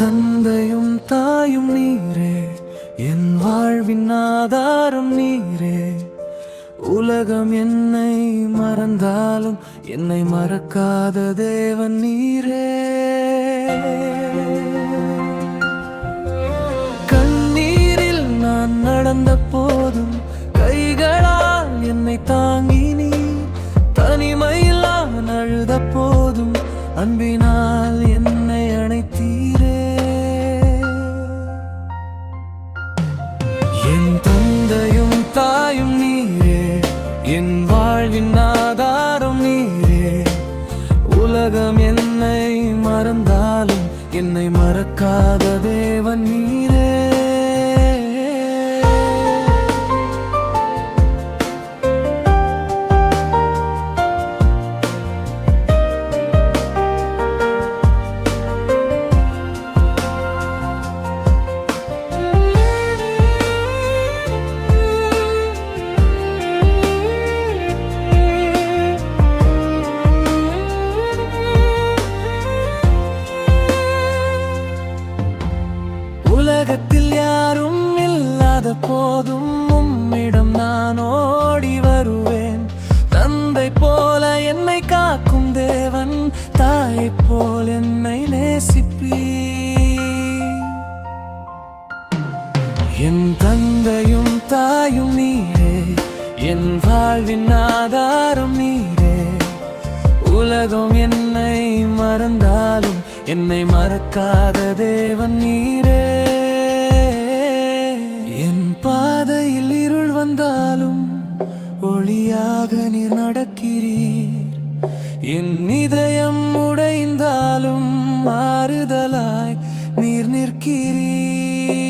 தந்தையும் தாயும் நீரே, என் வாழ்வின் ஆதாரம் நீரே. உலகம் என்னை மறந்தாலும் என்னை மறக்காத தேவன் நீரே. கண்ணீரில் நான் நடந்த போதும் கைகளால் என்னை தாங்கி நீ, தனிமையில் நான் அழுத போதும் அன்பினால் என்னை அணைத்தீரே. என் தந்தையும் தாயும் நீரே, என் வாழ்வின் ஆதாரம் நீரே. உலகம் என்னை மறந்தாலும் என்னை மறக்காத தேவன் நீரே. உலகத்தில் யாரும் இல்லாத போதும் உம்மிடம் நான் ஓடி வருவேன். தந்தை போல என்னை காக்கும் தேவன், தாயை போல் என்னை நேசிப்பீ. என் தந்தையும் தாயும் நீரே, என் வாழ்வின் ஆதாரம் நீரே. உலகம் என்னை மறந்தாலும் என்னை மறக்காத தேவன் நீரே. என் பாதையில் இருள் வந்தாலும் ஒளியாக நீர் நடக்கிறீர். என் இதயம் உடைந்தாலும் மாறுதலாய் நீர் நிற்கிறீர்.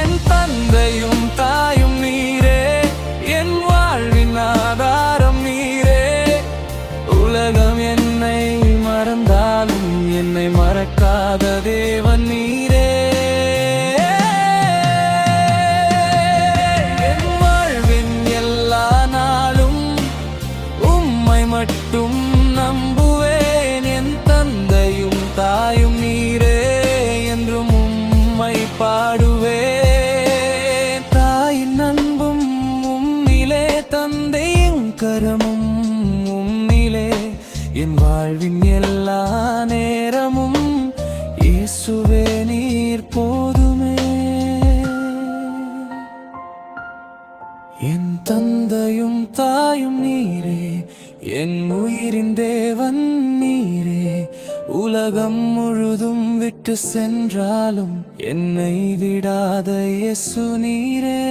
என் தந்தையும் தாயும் நீரே, என் வாழ்வின் ஆதாரம் நீரே. உலகம் என்னை மறந்தாலும் என்னை மறக்காத தேவன் நீரே. என் வாழ்வின் எல்லா நாளும் உம்மை மட்டும் நம்புவேன். என் தந்தையும் தாயும் நீரே, என்றும் உம்மை பாடுவேன். தாயின் அன்பும் உம்மிலே, தந்தையின் கரமும் உம்மிலே. என் வாழ்வின் எல்லா நேரமும் இயேசுவே நீர் போதுமே. என் தந்தையும் தாயும் நீரே, என் உயிரின் தேவன் நீரே. உலகம் முழுதும் விட்டு சென்றாலும் என்னை விடாத இயேசு நீரே.